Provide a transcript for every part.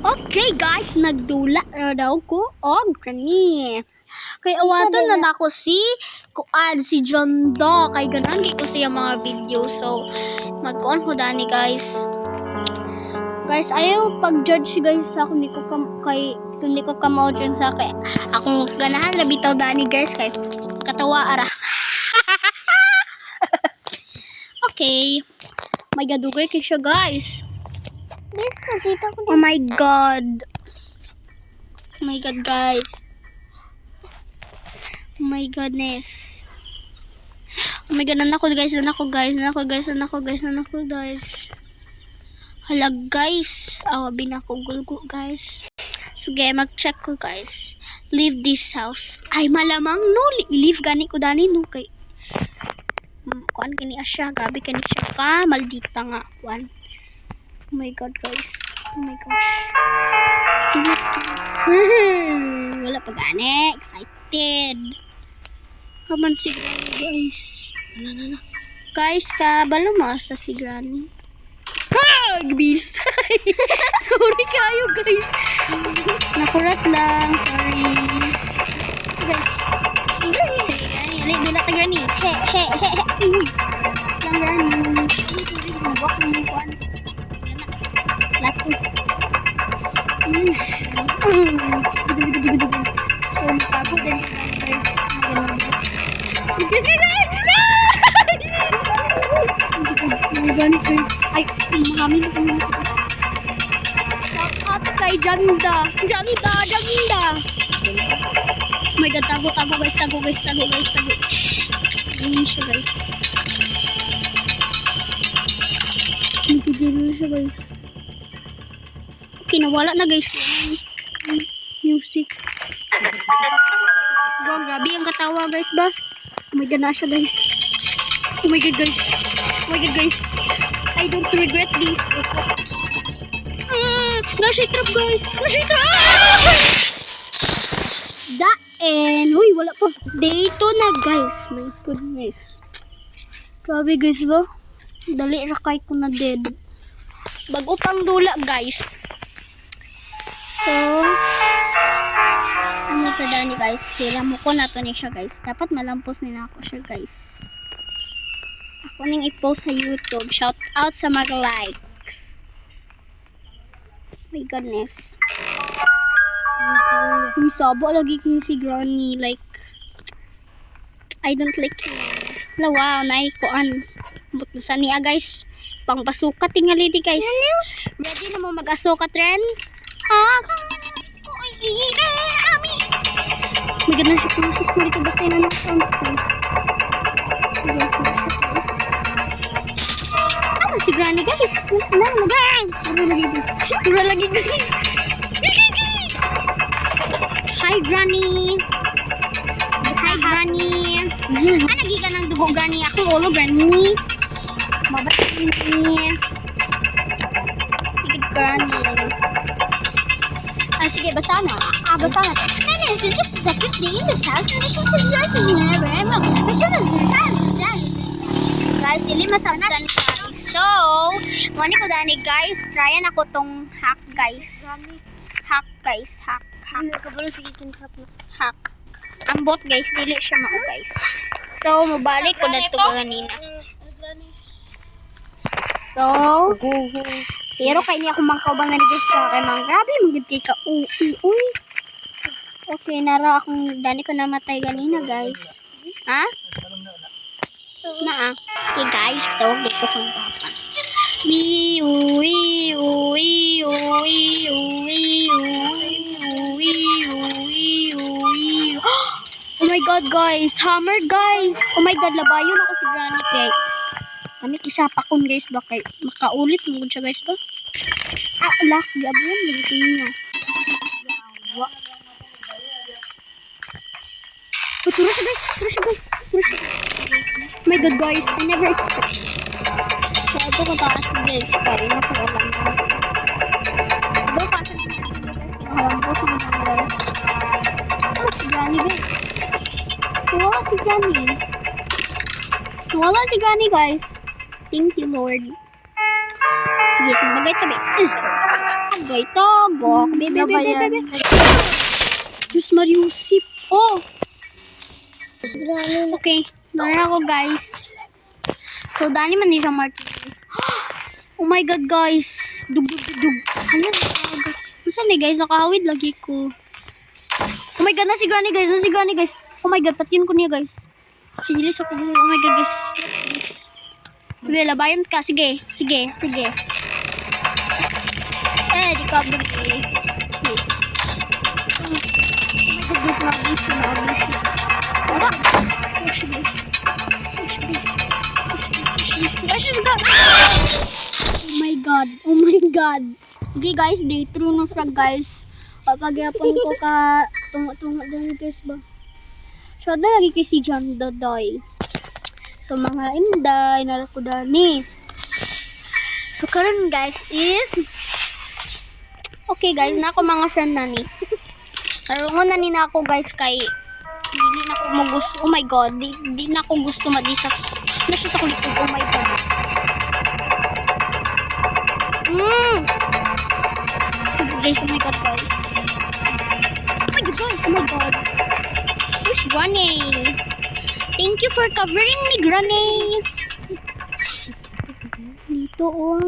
Okay guys, nagdula na daw ko og kani. Kay awaton na nako si John Do kay ganan ko siya mga video. So mag-on ko dani guys. Guys, ayaw pag-judge guys sa kung di ko ka-motion sa kay akong ganahan ra bitaw dani guys kay katawa ara. Okay. May gadugay kay siya guys. Oh my god. Oh my god guys. Oh my goodness. Oh my god, nanako guys. Hala guys. Awabi na ako gulgo guys. Sige, mag-check ko guys. Leave this house. Ay malamang no. Leave gani ko dani no kay. Kuan kini asya. Gabi kani siya ka. Maldita nga. Kuan. Oh my god guys. Oh my gosh. Wala pa gani. Excited. Kaman si Granny guys. Guys, kabalo mo sa si Granny. Gbisay. Sorry kayo guys. Nakurat lang. Sorry. Guys. Granny. Dula ta Granny. He. Lang Granny. Sorry. Mabak mo kuan. Lato. So, makago din guys. Ay, marami na kami. Shout out kay Janda. Oh my god, tago guys. Ayun siya guys. Nagigilo siya guys. Okay, nawala na guys. Music. Wow, grabe ang katawa guys ba? Oh my god na siya guys. Oh my god guys. I don't regret this. Nasa trap guys. Uy, wala pa. Dito na guys. My goodness. Grabe guys ba? Dali rakay ko na dead. Bago pang dula guys. So, ano ito dani guys? Sila mo ko na to ni siya guys. Dapat malampos nila ako siya guys. Ako ning i-post sa YouTube. Shout out sa mga likes. Oh my goodness. Ang sabo lagi kini si Granny. Like, I don't like him. Wow, naikuan. Butusan niya guys. Pang basuka tingali di guys. Ready na mo mag-asuka trend? May ganda siya kung sa school ito basta yun ang sunscreen. Si Granny guys. Dura lagi guys. Hi Granny. Nagi ka ng dugo Granny. Ako ulo Granny. Mabait Granny. Sige Granny. Sige, basa na. This is just a second day in this house and this is guys, dili masabtan guys. So, mani ko dani guys, tryan ako tong hack guys. Hack. Hack. Ambot guys, dili siya mao guys. So, mabalik ko na ito kanina. So, pero kay niya akong mangkaubang na guys kay mang grabe magid kay ka uy. Okay, nara akong dani ko namatay ganina guys. Ha? Naa. Okay guys, tawag dito kung papa. Oh my god guys, hammer guys. Oh my god, labayon ako si Granny kay. Kami kisapa kon guys ba kay makaulit mo siya guys ba? Lak, gabi yan dito niyo. Turun siya guys. Oh my god guys, I never expect. So ito ko taas guys, kaya napakalang na. Ito pasan ko guys, pinakalampo sa mga guys. Si Granny guys. Wala si Granny guys. Thank you Lord. Sige, sumagay tabi. Wait, togo. Bebe. Diyos Mariusip. Oh! Okay, nara ako guys. So, dali man ni siya Martinez. Oh my god guys. Dug. Hala, saan ni guys? Nakahawid lagi ko. Oh my god, na si Granny guys. Oh my god, patin ko niya guys. Hilis ako. Oh my god guys. Sige, labayan ka. Sige. Di ka bagi. Oh my god guys, na-abuse. Oh my god. Okay guys, day 3 na siya guys. Papagyapon ko ka tungo din guys ba. So ada lagi kay si John Daday. So mga inday na ko dani. So karon guys is okay guys, na ako mga friend na ni. Karungon na ni na ako guys kay dili na ko mo gusto. Oh my god, di na ako gusto madisa. Na siya sa kulikod. Oh my god. Guys, oh my god guys. Oh my god. Where's Granny? Thank you for covering me, Granny. Dito oh.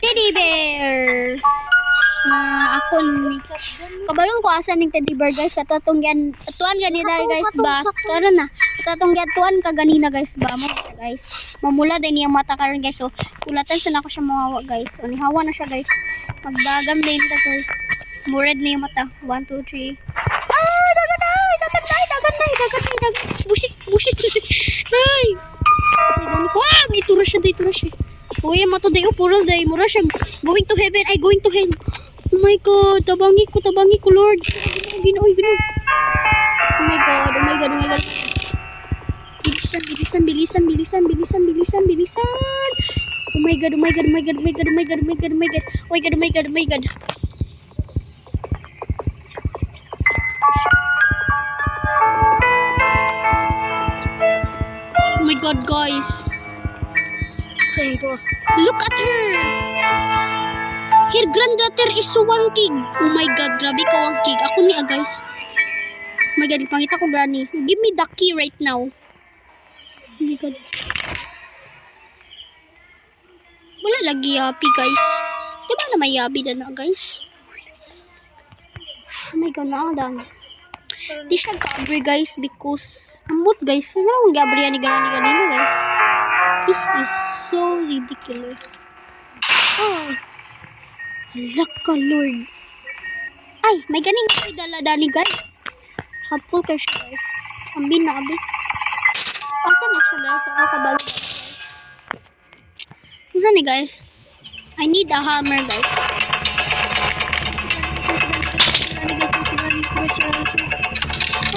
Teddy bear. Ako ni kabalong ko asa ning teddy bear guys. Katutunggan tuan ganina guys ba. Karon na. Katutunggan tuan ka ganina guys ba mo guys. Mamula din niya mata karon guys. So kulatan sa nako siya mawawa guys. O nihawa na siya guys. Magdagam din ta guys. Mured na yung mata. 1, 2, 3. Dagan. Busit. Ay. Wag, ituro siya. Uy, mata dayo, pural dayo. Mura siya. Going to heaven. Oh my god, tabangi ko, Lord. Gino. Oh my god. Bilisan. Oh my god. Oh my god, guys. Look at her. Her granddaughter is so wangkig. Oh my god, grabe ka wangkig. Ako ni guys. Oh my god, pangita ko Granny. Give me the key right now. Oh my god. Wala lagi yapi guys. Diba na may yabi na guys? Oh my god, naadang. Di siya gabri guys because ambot guys. Saan akong gabri yan ni Granny ganino guys? This is so ridiculous. Oh. Laka Lord. Ay, may ganing may dala-dali guys. Hapol kayo siya guys. Ambin na abi. Pasan na siya guys. Ako kabalo guys. Saan ni guys? I need a hammer guys.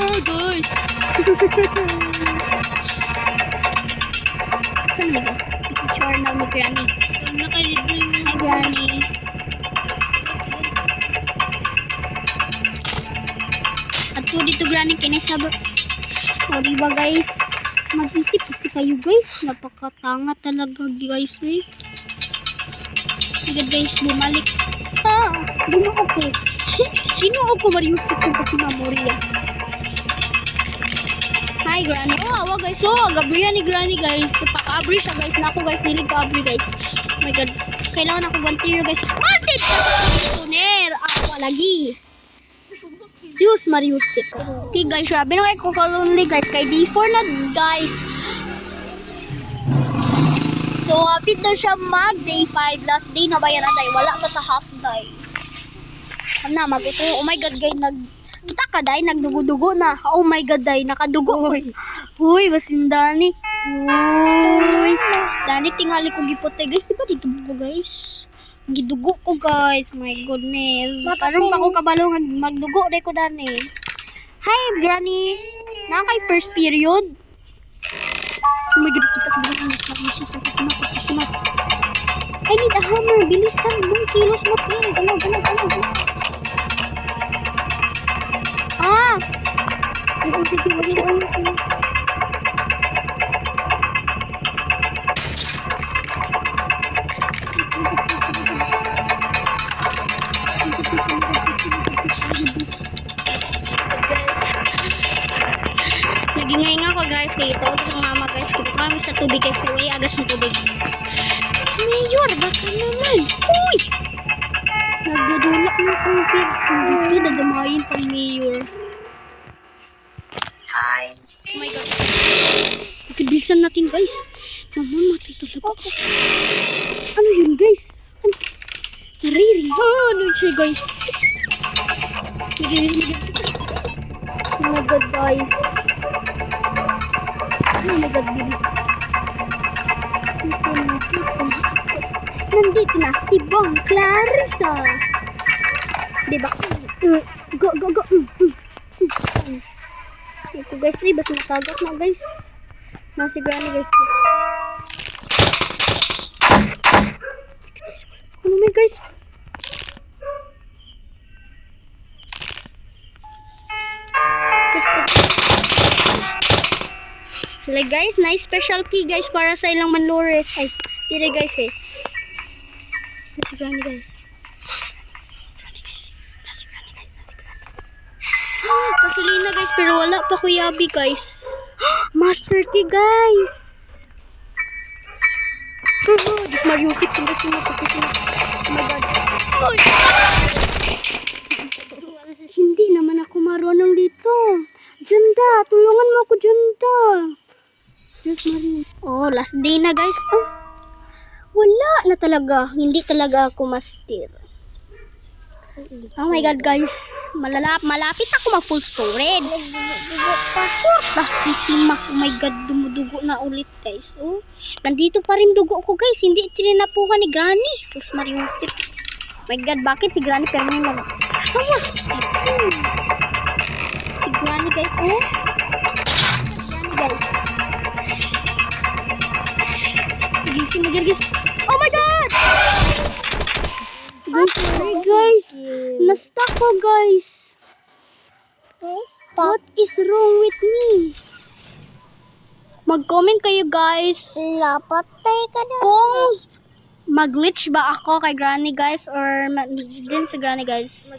Oh guys. Saan ni guys? Picture na mo Granny. Nakalibre na Granny. At po dito Granny kinisab. O diba guys? Mag-isip kasi kayo guys. Napakatanga talaga guys eh. Agad guys, bumalik. Buno ako. Sino ako Mariusip sa kasi Memorias? Hi Granny. Oh, awa guys. Oh, gabriya ni Granny guys. Paka-abri siya guys. Na ako guys, nilig ka-abri guys. Oh my god. Kailangan ako gantiyo guys. Martin! Tuner! Awa lagi. Diyos Mariusip. Okay guys, sabi na kayo ko lonely guys. Kay D4 na guys. So, hapit na siya mag day 5. Last day na bayan na day. Wala pa ta half day. Ano na, ito. Oh my god guys, kita ka day, nagdugo-dugo na. Oh my god day, nakadugo. Uy, basindani. Uy. Dani tingali ko gipote guys. Diba dito ko guys? Gidugo ko guys. My goodness. Karon pa ko kabalo magdugo day ko dani. Hi Granny. Na kay first period. Oh my god, kita sa bilis. I need a hammer. Bilisan. 2 kilos mo. Galaw. Nagingay nga ako guys kay ito sa mama guys kung kami sa tubig guys kaya wala agas ng tubig. Mayor baka naman uy nagdudulak ng tubig dito dadamayin pang mayor. Oh my god, bilisan natin guys, mamamatay talaga ako. Ano yun guys? Nariring ano siya guys? Oh my god guys, oh my god bilis. Nandito na si Bong Clarissa. Diba? Go, go, go. Ito guys, bas matagat na guys. Nasi granny guys. Ano may guys? Like guys, nice special key guys para sa ilang manlores. Ay, tira guys eh. Nasi granny guys. Nasi granny guys. Gasolina guys, pero wala pa kuyabi guys. Master key guys. This Mario 6 ang gusto na pagkisin. Oh my god. Oh, hindi naman ako marunong dito. Junda, tulungan mo ako Junda. Diyos Mario. Oh, last day na guys. Oh, wala na talaga. Hindi talaga ako master. Oh my god guys. Malapit ako mag full storage. Sisima. Oh my god, dumudugo na ulit guys. Oh, nandito pa rin dugo ko guys. Hindi tinapuhan ni Granny. Diyos Mario. Oh my god, bakit si Granny pero may lang. Tawas si Granny guys. Oh, Granny guys. Magirgis. Oh my god! Guys, sorry guys. Na-stuck ko guys. What is wrong with me? Mag-comment kayo guys. Lapatay ka na. Kung mag-glitch ba ako kay Granny guys or din si Granny guys.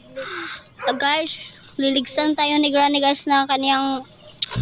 Guys, liligsan tayo ni Granny guys na kaniyang